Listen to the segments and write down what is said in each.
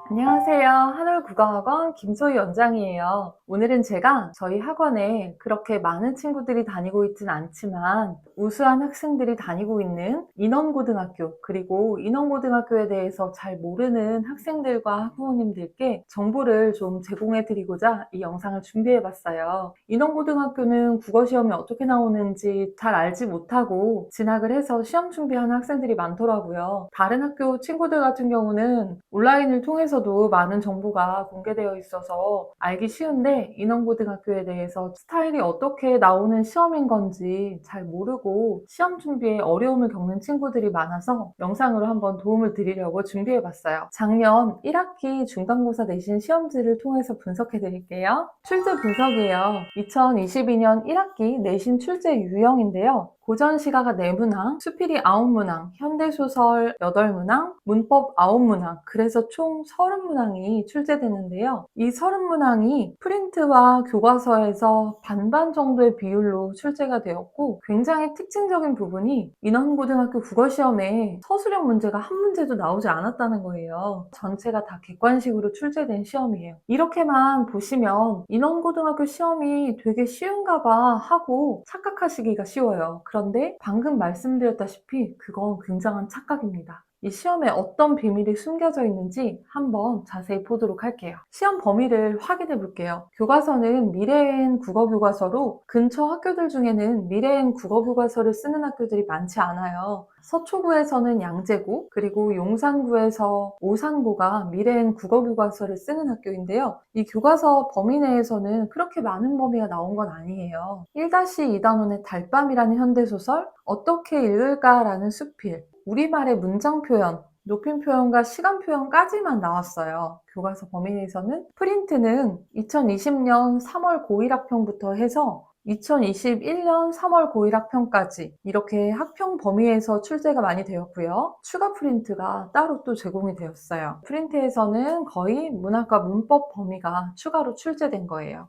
안녕하세요. 한올국어학원 김소희 원장이에요. 오늘은 제가 저희 학원에 그렇게 많은 친구들이 다니고 있진 않지만 우수한 학생들이 다니고 있는 인원고등학교, 그리고 인원고등학교에 대해서 잘 모르는 학생들과 부모님들께 정보를 좀 제공해 드리고자 이 영상을 준비해 봤어요. 인원고등학교는 국어시험이 어떻게 나오는지 잘 알지 못하고 진학을 해서 시험 준비하는 학생들이 많더라고요. 다른 학교 친구들 같은 경우는 온라인을 통해서도 많은 정보가 공개되어 있어서 알기 쉬운데, 인원고등학교에 대해서 스타일이 어떻게 나오는 시험인 건지 잘 모르고 시험 준비에 어려움을 겪는 친구들이 많아서 영상으로 한번 도움을 드리려고 준비해 봤어요. 작년 1학기 중간고사 내신 시험지를 통해서 분석해 드릴게요. 출제 분석이에요. 2022년 1학기 내신 출제 유형인데요. 고전 시가가 4문항, 수필이 9문항, 현대소설 8문항, 문법 9문항, 그래서 총 30문항이 출제되는데요. 이 30문항이 프린트와 교과서에서 반반 정도의 비율로 출제가 되었고, 굉장히 특징적인 부분이 인원고등학교 국어시험에 서술형 문제가 한 문제도 나오지 않았다는 거예요. 전체가 다 객관식으로 출제된 시험이에요. 이렇게만 보시면 인원고등학교 시험이 되게 쉬운가 봐 하고 착각하시기가 쉬워요. 그런데 방금 말씀드렸다시피 그건 굉장한 착각입니다. 이 시험에 어떤 비밀이 숨겨져 있는지 한번 자세히 보도록 할게요. 시험 범위를 확인해 볼게요. 교과서는 미래엔 국어교과서로 근처 학교들 중에는 미래엔 국어교과서를 쓰는 학교들이 많지 않아요. 서초구에서는 양재구, 그리고 용산구에서 오산구가 미래엔 국어교과서를 쓰는 학교인데요. 이 교과서 범위 내에서는 그렇게 많은 범위가 나온 건 아니에요. 1-2단원의 달밤이라는 현대소설, 어떻게 읽을까라는 수필, 우리말의 문장 표현, 높임 표현과 시간 표현까지만 나왔어요. 교과서 범위 내에서는. 프린트는 2020년 3월 고1 학평부터 해서 2021년 3월 고1 학평까지 이렇게 학평 범위에서 출제가 많이 되었고요. 추가 프린트가 따로 또 제공이 되었어요. 프린트에서는 거의 문학과 문법 범위가 추가로 출제된 거예요.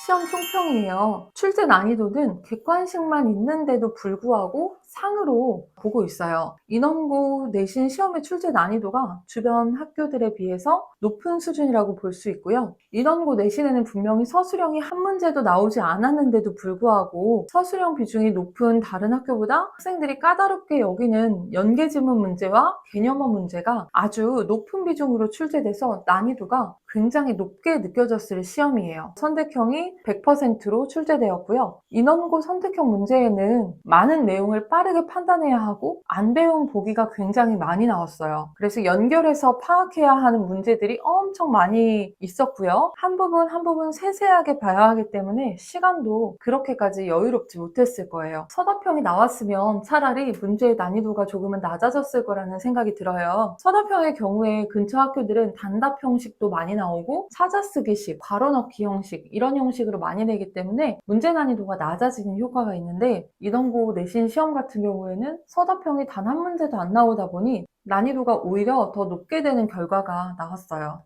시험 총평이에요. 출제 난이도는 객관식만 있는데도 불구하고 상으로 보고 있어요. 인원고 내신 시험의 출제 난이도가 주변 학교들에 비해서 높은 수준이라고 볼 수 있고요. 인원고 내신에는 분명히 서술형이 한 문제도 나오지 않았는데도 불구하고 서술형 비중이 높은 다른 학교보다 학생들이 까다롭게 여기는 연계지문 문제와 개념어 문제가 아주 높은 비중으로 출제돼서 난이도가 굉장히 높게 느껴졌을 시험이에요. 선택형이 100%로 출제되었고요. 인원고 선택형 문제에는 많은 내용을 빠르게 판단해야 하고 안 배운 보기가 굉장히 많이 나왔어요. 그래서 연결해서 파악해야 하는 문제들이 엄청 많이 있었고요. 한 부분 한 부분 세세하게 봐야 하기 때문에 시간도 그렇게까지 여유롭지 못했을 거예요. 서답형이 나왔으면 차라리 문제의 난이도가 조금은 낮아졌을 거라는 생각이 들어요. 서답형의 경우에 근처 학교들은 단답 형식도 많이 나오고 찾아쓰기식, 괄호 넣기 형식, 이런 형식으로 많이 내기 때문에 문제 난이도가 낮아지는 효과가 있는데, 인원고 내신 시험 같은 경우에는 서답형이 단 한 문제도 안 나오다 보니 난이도가 오히려 더 높게 되는 결과가 나왔어요.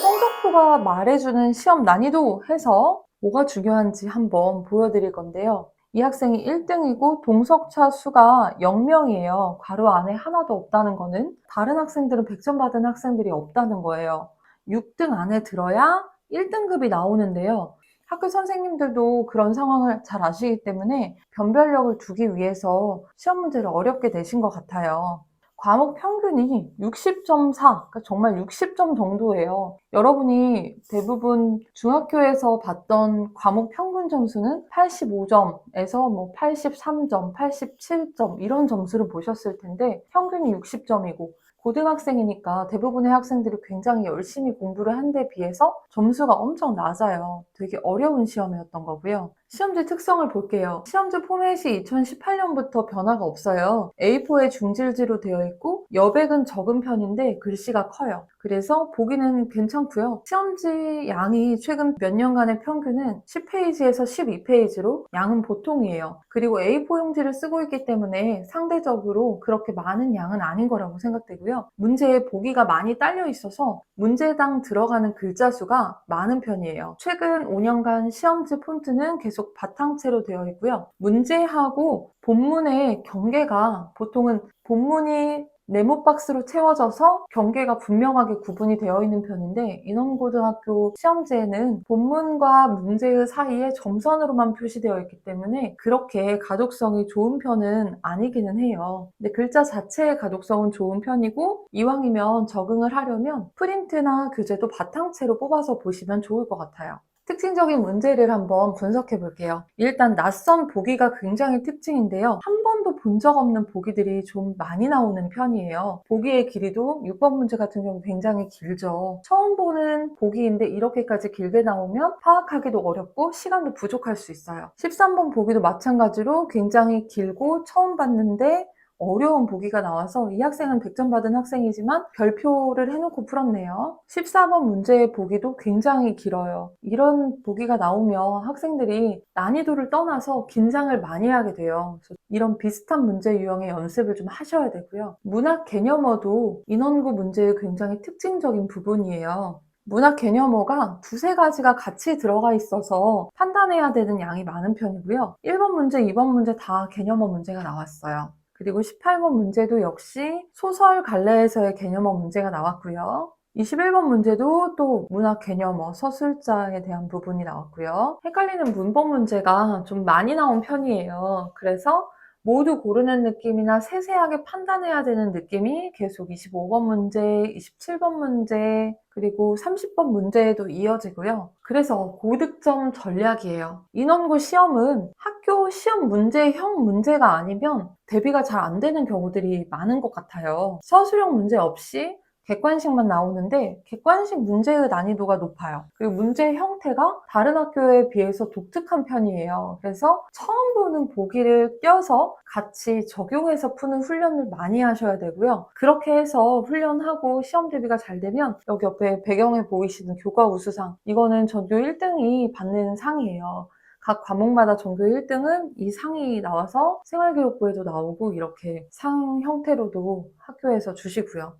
성적표가 말해주는 시험 난이도 해서 뭐가 중요한지 한번 보여드릴 건데요. 이 학생이 1등이고 동석차 수가 0명이에요. 괄호 안에 하나도 없다는 거는 다른 학생들은 100점 받은 학생들이 없다는 거예요. 6등 안에 들어야 1등급이 나오는데요. 학교 선생님들도 그런 상황을 잘 아시기 때문에 변별력을 두기 위해서 시험 문제를 어렵게 내신 것 같아요. 과목 평균이 60.4, 그러니까 정말 60점 정도예요. 여러분이 대부분 중학교에서 봤던 과목 평균 점수는 85점에서 뭐 83점, 87점 이런 점수를 보셨을 텐데 평균이 60점이고, 고등학생이니까 대부분의 학생들이 굉장히 열심히 공부를 한 데 비해서 점수가 엄청 낮아요. 되게 어려운 시험이었던 거고요. 시험지 특성을 볼게요. 시험지 포맷이 2018년부터 변화가 없어요. A4에 중질지로 되어 있고 여백은 적은 편인데 글씨가 커요. 그래서 보기는 괜찮고요. 시험지 양이 최근 몇 년간의 평균은 10페이지에서 12페이지로 양은 보통이에요. 그리고 A4 용지를 쓰고 있기 때문에 상대적으로 그렇게 많은 양은 아닌 거라고 생각되고요. 문제에 보기가 많이 딸려 있어서 문제당 들어가는 글자 수가 많은 편이에요. 최근 5년간 시험지 폰트는 계속 바탕체로 되어 있고요. 문제하고 본문의 경계가 보통은 본문이 네모 박스로 채워져서 경계가 분명하게 구분이 되어 있는 편인데 인원고등학교 시험지에는 본문과 문제의 사이에 점선으로만 표시되어 있기 때문에 그렇게 가독성이 좋은 편은 아니기는 해요. 근데 글자 자체의 가독성은 좋은 편이고 이왕이면 적응을 하려면 프린트나 교재도 바탕체로 뽑아서 보시면 좋을 것 같아요. 특징적인 문제를 한번 분석해 볼게요. 일단 낯선 보기가 굉장히 특징인데요. 한 번도 본 적 없는 보기들이 좀 많이 나오는 편이에요. 보기의 길이도 6번 문제 같은 경우 굉장히 길죠. 처음 보는 보기인데 이렇게까지 길게 나오면 파악하기도 어렵고 시간도 부족할 수 있어요. 13번 보기도 마찬가지로 굉장히 길고 처음 봤는데 어려운 보기가 나와서 이 학생은 100점 받은 학생이지만 별표를 해놓고 풀었네요. 14번 문제의 보기도 굉장히 길어요. 이런 보기가 나오면 학생들이 난이도를 떠나서 긴장을 많이 하게 돼요. 그래서 이런 비슷한 문제 유형의 연습을 좀 하셔야 되고요. 문학 개념어도 인원고 문제의 굉장히 특징적인 부분이에요. 문학 개념어가 두세 가지가 같이 들어가 있어서 판단해야 되는 양이 많은 편이고요. 1번 문제, 2번 문제 다 개념어 문제가 나왔어요. 그리고 18번 문제도 역시 소설 갈래에서의 개념어 문제가 나왔고요. 21번 문제도 또 문학 개념어, 서술자에 대한 부분이 나왔고요. 헷갈리는 문법 문제가 좀 많이 나온 편이에요. 그래서 모두 고르는 느낌이나 세세하게 판단해야 되는 느낌이 계속 25번 문제, 27번 문제, 그리고 30번 문제에도 이어지고요. 그래서 고득점 전략이에요. 인원고 시험은 학교 시험 문제형 문제가 아니면 대비가 잘 안 되는 경우들이 많은 것 같아요. 서술형 문제 없이 객관식만 나오는데 객관식 문제의 난이도가 높아요. 그리고 문제 형태가 다른 학교에 비해서 독특한 편이에요. 그래서 처음 보는 보기를 껴서 같이 적용해서 푸는 훈련을 많이 하셔야 되고요. 그렇게 해서 훈련하고 시험 대비가 잘 되면 여기 옆에 배경에 보이시는 교과 우수상, 이거는 전교 1등이 받는 상이에요. 각 과목마다 전교 1등은 이 상이 나와서 생활교육부에도 나오고 이렇게 상 형태로도 학교에서 주시고요.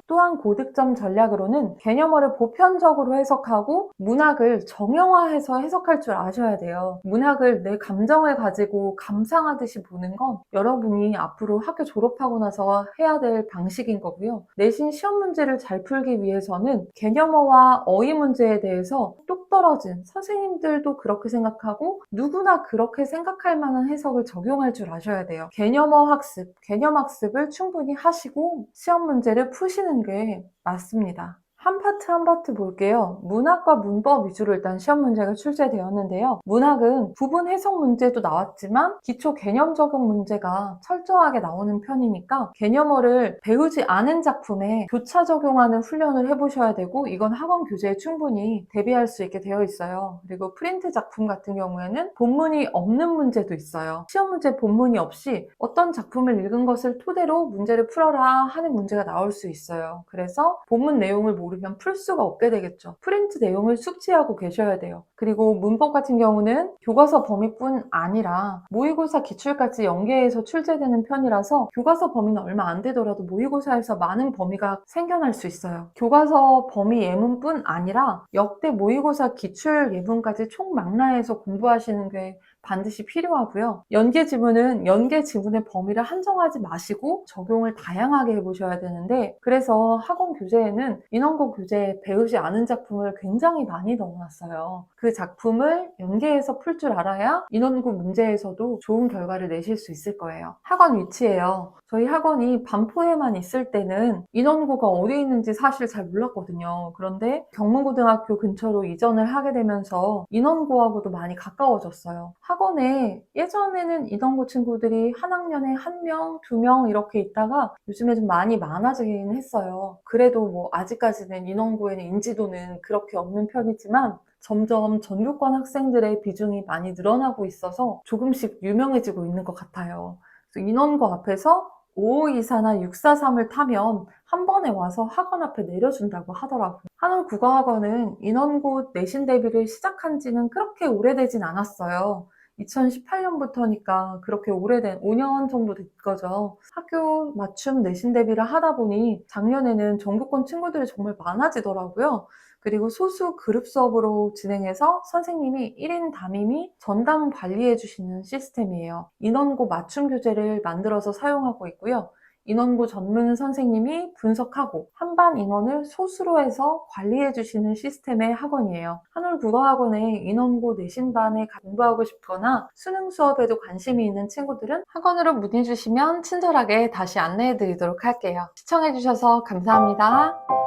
또한 고득점 전략으로는 개념어를 보편적으로 해석하고 문학을 정형화해서 해석할 줄 아셔야 돼요. 문학을 내 감정을 가지고 감상하듯이 보는 건 여러분이 앞으로 학교 졸업하고 나서 해야 될 방식인 거고요. 내신 시험 문제를 잘 풀기 위해서는 개념어와 어휘 문제에 대해서 똑 떨어진 선생님들도 그렇게 생각하고 누구나 그렇게 생각할 만한 해석을 적용할 줄 아셔야 돼요. 개념어 학습, 개념 학습을 충분히 하시고 시험 문제를 푸시는 게 맞습니다. 한 파트 한 파트 볼게요. 문학과 문법 위주로 일단 시험 문제가 출제되었는데요. 문학은 부분 해석 문제도 나왔지만 기초 개념 적용 문제가 철저하게 나오는 편이니까 개념어를 배우지 않은 작품에 교차 적용하는 훈련을 해보셔야 되고 이건 학원 교재에 충분히 대비할 수 있게 되어 있어요. 그리고 프린트 작품 같은 경우에는 본문이 없는 문제도 있어요. 시험 문제 본문이 없이 어떤 작품을 읽은 것을 토대로 문제를 풀어라 하는 문제가 나올 수 있어요. 그래서 본문 내용을 모르면 풀 수가 없게 되겠죠. 프린트 내용을 숙지하고 계셔야 돼요. 그리고 문법 같은 경우는 교과서 범위뿐 아니라 모의고사 기출까지 연계해서 출제되는 편이라서 교과서 범위는 얼마 안 되더라도 모의고사에서 많은 범위가 생겨날 수 있어요. 교과서 범위 예문뿐 아니라 역대 모의고사 기출 예문까지 총망라해서 공부하시는 게 반드시 필요하고요. 연계 지문은 연계 지문의 범위를 한정하지 마시고 적용을 다양하게 해보셔야 되는데 그래서 학원 교재에는 인원고 교재에 배우지 않은 작품을 굉장히 많이 넣어놨어요. 그 작품을 연계해서 풀 줄 알아야 인원고 문제에서도 좋은 결과를 내실 수 있을 거예요. 학원 위치예요. 저희 학원이 반포에만 있을 때는 인원고가 어디 있는지 사실 잘 몰랐거든요. 그런데 경문고등학교 근처로 이전을 하게 되면서 인원고하고도 많이 가까워졌어요. 학원에 예전에는 인원고 친구들이 한 학년에 1명, 2명 이렇게 있다가 요즘에 좀 많이 많아지긴 했어요. 그래도 뭐 아직까지는 인원고에는 인지도는 그렇게 없는 편이지만 점점 전교권 학생들의 비중이 많이 늘어나고 있어서 조금씩 유명해지고 있는 것 같아요. 그래서 인원고 앞에서 5524나 643을 타면 한 번에 와서 학원 앞에 내려준다고 하더라고요. 한올국어학원은 인원고 내신 대비를 시작한 지는 그렇게 오래되진 않았어요. 2018년부터니까 그렇게 오래된 5년 정도 된 거죠. 학교 맞춤 내신 대비를 하다 보니 작년에는 전교권 친구들이 정말 많아지더라고요. 그리고 소수 그룹 수업으로 진행해서 선생님이 1인 담임이 전담 관리해 주시는 시스템이에요. 인원고 맞춤 교재를 만들어서 사용하고 있고요. 인원고 전문 선생님이 분석하고 한반 인원을 소수로 해서 관리해 주시는 시스템의 학원이에요. 한올국어학원의 인원고 내신반에 공부하고 싶거나 수능 수업에도 관심이 있는 친구들은 학원으로 문의 주시면 친절하게 다시 안내해 드리도록 할게요. 시청해 주셔서 감사합니다.